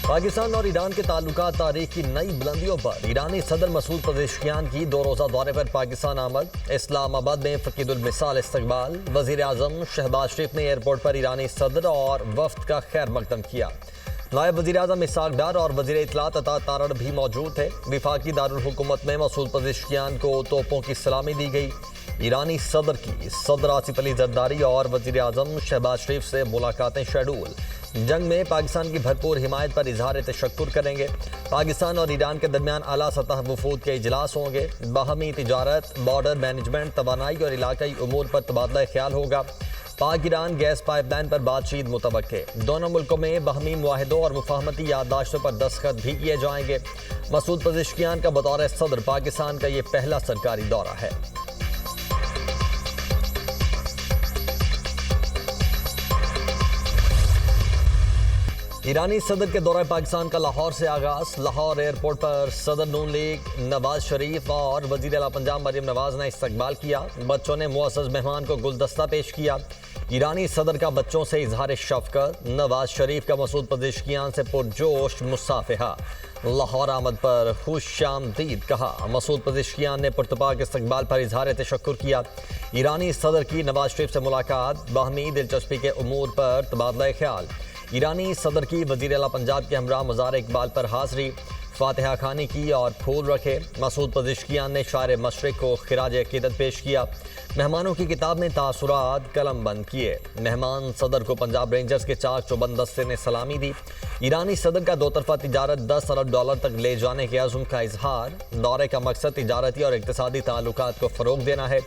पाकिस्तान और ईरान के ताल्लुकात तारीख की नई बुलंदियों पर। ईरानी सदर मसूद पजेश्कियान की 2 रोज़ा दौरे पर पाकिस्तान आमद। इस्लामाबाद में फकीदुल मिसाल इस्तकबाल। वज़ीर आज़म शहबाज शरीफ ने एयरपोर्ट पर ईरानी सदर और वफ्द का खैर मकदम किया। नायब वज़ीर आज़म इसहाक डार और वज़ीर इत्तलात अता तारड़ भी मौजूद थे। विफाकी दारुल हुकूमत में मसूद पजेश्कियान को तोपों की सलामी दी गई। ईरानी सदर की सदर आसिफ अली जरदारी और वज़ीर आज़म शहबाज शरीफ से मुलाकातें शेड्यूल। जंग में पाकिस्तान की भरपूर हिमायत पर इजहार तशक्कुर करेंगे। पाकिस्तान और ईरान के दरमियान आला सतह वफूद के इजलास होंगे। बाहमी तिजारत, बॉर्डर मैनेजमेंट, तवानाई और इलाकाई उमूर पर तबादला ख्याल होगा। पाक ईरान गैस पाइपलाइन पर बातचीत मुतवक्के। दोनों मुल्कों में बाहमी मुआहदों और मुफाहमती याददाश्तों पर दस्तखत भी किए जाएंगे। मसूद पजेश्कियान का बतौर सदर पाकिस्तान का ये पहला सरकारी दौरा है। ईरानी सदर के दौरे पाकिस्तान का लाहौर से आगाज। लाहौर एयरपोर्ट पर सदर नून लीग नवाज शरीफ और वज़ीर आला पंजाब मरियम नवाज ने इस्तकबाल किया। बच्चों ने मुअज़्ज़ज़ मेहमान को गुलदस्ता पेश किया। ईरानी सदर का बच्चों से इजहार शफ़क़त। नवाज शरीफ का मसूद पजेश्कियान से पुरजोश मुसाफिहा। लाहौर आमद पर खुशामदीद कहा। मसूद पजेश्कियान ने पुरतपाक इस्तकबाल पर इजहार तशक्कुर किया। ईरानी सदर की नवाज शरीफ से मुलाकात। बाहमी दिलचस्पी के उमूर पर तबादला ख्याल। ईरानी सदर की वज़ीर आला पंजाब के हमरा मज़ार इकबाल पर हाज़री। फातिहा खानी की और फूल रखे। मसूद पजेश्कियान ने शायर मशरिक़ को खिराज अक़ीदत पेश किया। मेहमानों की किताब में तासुरात कलम बंद किए। मेहमान सदर को पंजाब रेंजर्स के चाक चौबंद दस्ते ने सलामी दी। ईरानी सदर का 2 तरफ़ा तिजारत $10 अरब तक ले जाने के अज़्म का इजहार। दौरे का मकसद तिजारती और इक़्तिसादी ताल्लुकात को फ़रोग़ देना है।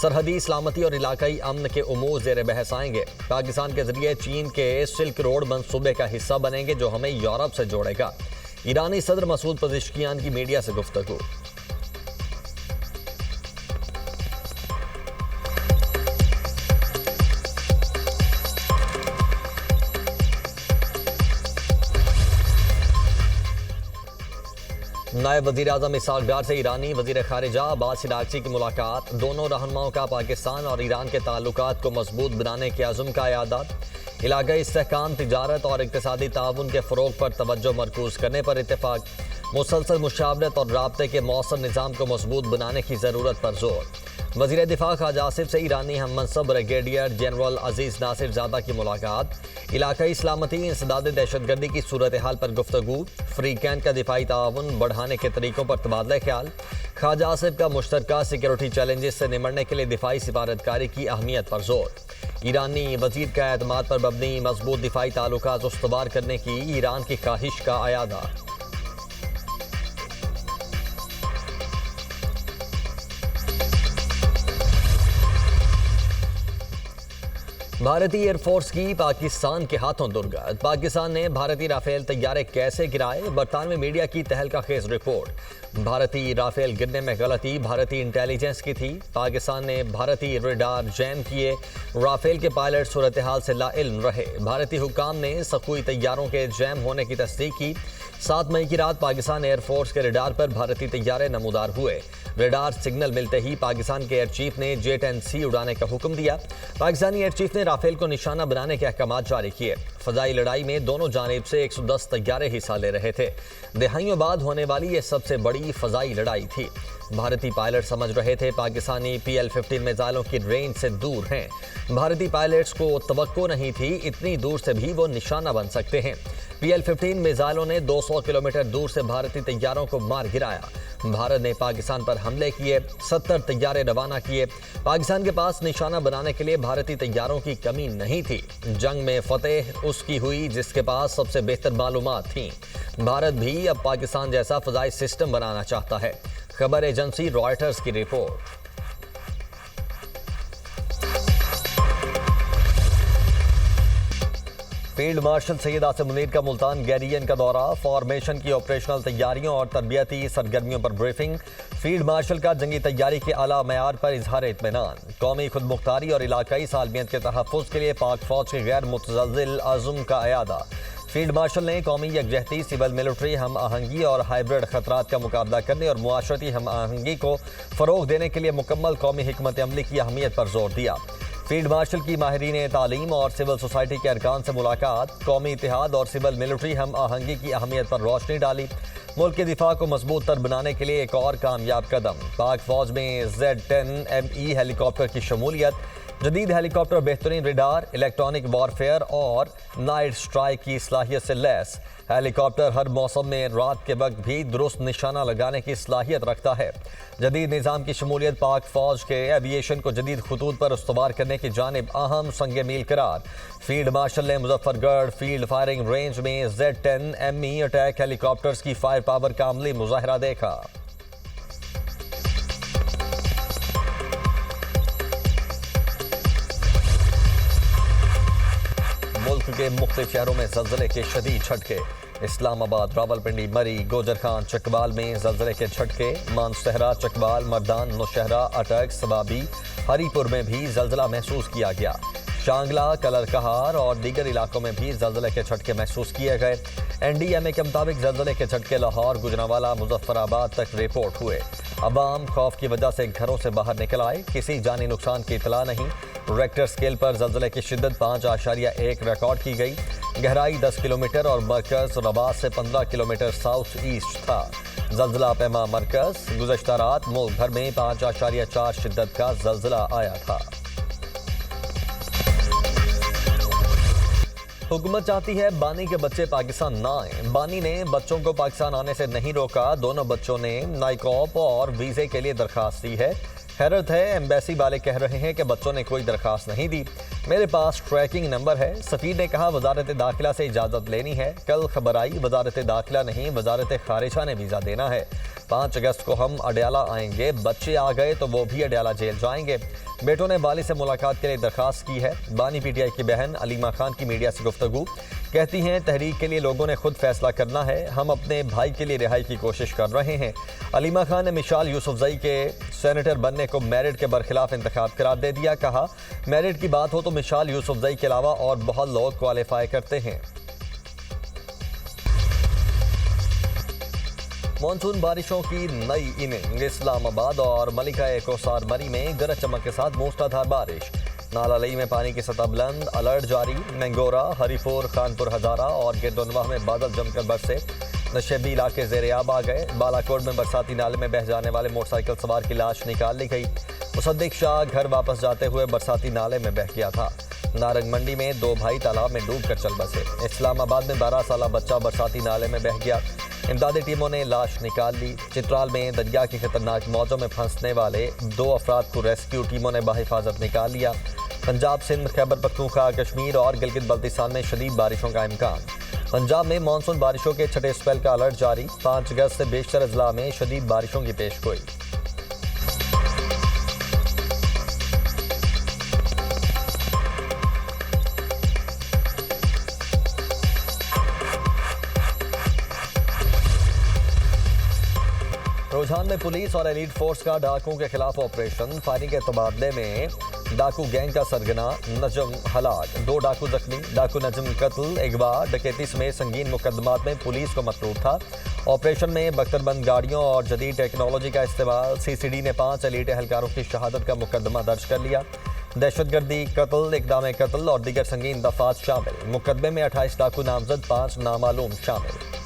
सरहदी सलामती और इलाकाई अमन के उमूर ज़ेर बहस आएंगे। पाकिस्तान के जरिए चीन के सिल्क रोड मंसूबे का हिस्सा बनेंगे जो हमें यूरोप से जोड़ेगा। ईरानी सदर मसूद पजेश्कियान की मीडिया से गुफ्तगू। नायब वज़ीर आज़म इसहाक डार से ईरानी वज़ीर ख़ारिजा अब्बास अराग़ची की मुलाकात। दोनों रहनुमाओं का पाकिस्तान और ईरान के ताल्लुकात को मजबूत बनाने के अज़्म का इयादा। इलाक़ाई इस्तेहकाम, तिजारत और इक़्तिसादी ताउन के फ़रोग़ पर तवज्जो मरकूज़ करने पर इत्तेफ़ाक। मुसलसल मुशावरत और राब्ते के मौसर निज़ाम को मजबूत बनाने की ज़रूरत पर जोर। वज़ीर दिफ़ा ख़ाजा आसिफ से ईरानी हम मनसब ब्रिगेडियर जनरल अजीज़ नासिर ज़ादा की मुलाकात। इलाक़ाई सलामती, इंसदाद दहशतगर्दी की सूरत हाल पर गुफ्तगू। फ्री कैंट का दिफाई ताउन बढ़ाने के तरीक़ों पर तबादला ख्याल। ख़ाजा आसिफ का मुश्तरका सिक्योरिटी चैलेंजेस से निमटने के लिए दिफाई सिफारतकारी की अहमियत पर जोर। ईरानी वज़ीर का एतमाद पर मबनी मजबूत दिफाई ताल्लुकात उस्तवार करने की ईरान की ख्वाहिश का अयादा। भारतीय एयरफोर्स की पाकिस्तान के हाथों दुर्गत। पाकिस्तान ने भारतीय राफेल तैयारे कैसे गिराए, बरतानवी मीडिया की तहलका खेज रिपोर्ट। भारतीय राफेल गिरने में गलती भारतीय इंटेलिजेंस की थी। पाकिस्तान ने भारतीय रेडार जैम किए। राफेल के पायलट सूरत हाल से लाइल्म रहे। भारतीय हुक्काम ने सखुई तैयारों के जैम होने की तस्दीक की। 7 मई की रात पाकिस्तान एयरफोर्स के रेडार पर भारतीय तैयारे नमूदार हुए। रेडार सिग्नल मिलते ही पाकिस्तान के एयर चीफ ने J-10C उड़ाने का हुक्म दिया। पाकिस्तानी एयर चीफ ने राफेल को निशाना बनाने के अहकाम जारी किए। फ़ज़ाई लड़ाई में दोनों जानिब से 110 तैयारे हिस्सा ले रहे थे। दहाइयों बाद होने वाली ये सबसे बड़ी फ़ज़ाई लड़ाई थी। भारतीय पायलट समझ रहे थे पाकिस्तानी PL-15 मिसाइलों की रेंज से दूर हैं। भारतीय पायलट्स को तवक्को नहीं थी इतनी दूर से भी वो निशाना बन सकते हैं। PL-15 मिसाइलों ने 200 किलोमीटर दूर से भारतीय तैयारों को मार गिराया। भारत ने पाकिस्तान पर हमले किए, 70 तैयारे रवाना किए। पाकिस्तान के पास निशाना बनाने के लिए भारतीय तैयारों की कमी नहीं थी। जंग में फतेह उसकी हुई जिसके पास सबसे बेहतर मालूमात थी। भारत भी अब पाकिस्तान जैसा फ़ज़ाई सिस्टम बनाना चाहता है। खबर एजेंसी रॉयटर्स की report. Field marshal Syed Asim Munir का मुल्तान गैरियन का दौरा। फॉर्मेशन की ऑपरेशनल तैयारियों और तरबियती सरगर्मियों पर ब्रीफिंग। फील्ड मार्शल का जंगी तैयारी के आला मयार पर इजहार इत्मीनान। कौमी खुदमुख्तारी और इलाकाई सालमियत के तहफ़्फ़ुज़ के लिए पाक फ़ौज के गैर मुतज़ल्ज़िल अज़्म का इयादा। फील्ड मार्शल ने कौमी यकजहती, सिविल मिलिट्री हम आहंगी और हाइब्रिड खतरात का मुकाबला करने और मुआशरती हम आहंगी को फ़रोग़ देने के लिए मुकम्मल कौमी हिकमत अमली की अहमियत पर जोर दिया। फील्ड मार्शल की माहिरीन तालीम और सिविल सोसाइटी के अरकान से मुलाकात, कौमी इतिहाद और सिविल मिलिट्री हम आहंगी की अहमियत पर रोशनी डाली। मुल्क के दिफा को मजबूत तर बनाने के लिए एक और कामयाब कदम, पाक फौज में Z-10ME हेलीकॉप्टर की शमूलियत। जदीद हेलीकॉप्टर बेहतरीन रडार, इलेक्ट्रॉनिक वॉरफेयर और नाइट स्ट्राइक की सलाहियत से लैस। हेलीकॉप्टर हर मौसम में रात के वक्त भी दुरुस्त निशाना लगाने की सलाहियत रखता है। जदीद निज़ाम की शमूलियत पाक फौज के एविएशन को जदीद खतूत पर उस्तवार करने की जानिब अहम संग मील करार। फील्ड मार्शल ने मुजफ्फरगढ़ फील्ड फायरिंग रेंज में Z-10ME अटैक हेलीकॉप्टर्स की फायर पावर का अमली मुजाहरा देखा। मुल्क के मुख्तलिफ शहरों में ज़लज़ले के शदीद झटके। इस्लामाबाद, रावलपिंडी, मरी, गोजरखान, चकवाल में ज़लज़ले के झटके। मानसहरा, चकवाल, मर्दान, नौशहरा, अटक, सबाबी, हरीपुर में भी ज़लज़ला महसूस किया गया। शांगला, कलर कहार और दीगर इलाकों में भी ज़लज़ले के झटके महसूस किए गए। NDMA के मुताबिक ज़लज़ले के झटके लाहौर, गुजरांवाला, मुजफ्फराबाद तक रिपोर्ट हुए। अवाम खौफ की वजह से घरों से बाहर निकल आए, किसी जानी नुकसान की इतला नहीं। रेक्टर स्केल पर ज़लज़ले की शिद्दत 5.1 रिकॉर्ड की गई। गहराई 10 किलोमीटर और मरकज़ रबात से 15 किलोमीटर साउथ ईस्ट था। ज़लज़ला पैमा मरकज़। गुज़श्ता रात मुल्क भर में 5.4 शिद्दत का ज़लज़ला आया था। हुकूमत चाहती है बानी के बच्चे पाकिस्तान ना आए। बानी ने बच्चों को पाकिस्तान आने से नहीं रोका। दोनों बच्चों ने नाइकॉप और वीज़े के लिए दरखास्त दी है। हैरत है, एम्बेसी वाले कह रहे हैं कि बच्चों ने कोई दरखास्त नहीं दी। मेरे पास ट्रैकिंग नंबर है। सफ़ीर ने कहा वजारत दाखिला से इजाज़त लेनी है। कल खबर आई वजारत दाखिला नहीं, वजारत खारिजा ने वीज़ा देना है। 5 अगस्त को हम अडयाला आएंगे। बच्चे आ गए तो वो भी अडयाला जेल जाएंगे। बेटों ने वाली से मुलाकात के लिए दरखास्त की है। बानी PTI की बहन अलीमा खान की मीडिया से गुफ्तगू, कहती हैं तहरीक के लिए लोगों ने खुद फैसला करना है। हम अपने भाई के लिए रिहाई की कोशिश कर रहे हैं। अलीमा खान ने मिशाल यूसुफजई के सेनेटर बनने को मेरिट के बरखिलाफ इंतखाब करार दे दिया। कहा मेरिट की बात हो तो मिशाल यूसुफजई के अलावा और बहुत लोग क्वालिफाई करते हैं। मानसून बारिशों की नई इनिंग। इस्लामाबाद और मलिका कोसार मरी में गरज चमक के साथ मूसलाधार बारिश। नाला लई में पानी की सतह बुलंद, अलर्ट जारी। मैंगोरा, हरीपुर, खानपुर हजारा और गिरदोनवाह में बादल जमकर बरसे। नशेबी इलाके ज़ेरे-आब आ गए। बालाकोट में बरसाती नाले में बह जाने वाले मोटरसाइकिल सवार की लाश निकाल ली गई। मुसद्दिक शाह घर वापस जाते हुए बरसाती नाले में बह गया था। नारंग मंडी में 2 भाई तालाब में डूब कर चल बसे। इस्लामाबाद में 12 साला बच्चा बरसाती नाले में बह गया। इमदादी टीमों ने लाश निकाल ली। चित्राल में दरिया की खतरनाक मौजों में फंसने वाले 2 अफराद को रेस्क्यू टीमों ने बाहिफाजत निकाल लिया। पंजाब, सिंध, खैबर पख्तूनख्वा, कश्मीर और गिलगित बल्तिस्तान में शदीद बारिशों का इम्कान। पंजाब में मानसून बारिशों के छठे स्पेल का अलर्ट जारी। 5 अगस्त से बेशतर अजला में शदीद बारिशों की पेशगोई। रुझान में पुलिस और एलीट फोर्स का डाकुओं के खिलाफ ऑपरेशन। फायरिंग के तबादले में डाकू गैंग का सरगना नजम हलाक, 2 डाकू जख्मी। डाकू नजम कत्ल, अगवा, डकैती समेत संगीन मुकदमात में पुलिस को मतलूब था। ऑपरेशन में बख्तरबंद गाड़ियों और जदीद टेक्नोलॉजी का इस्तेमाल। CCD ने 5 एलीट एहलकारों की शहादत का मुकदमा दर्ज कर लिया। दहशतगर्दी, कत्ल, इक़दाम कत्ल और दीगर संगीन दफात शामिल। मुकदमे में 28 डाकू नामजद, 5 नामालूम शामिल।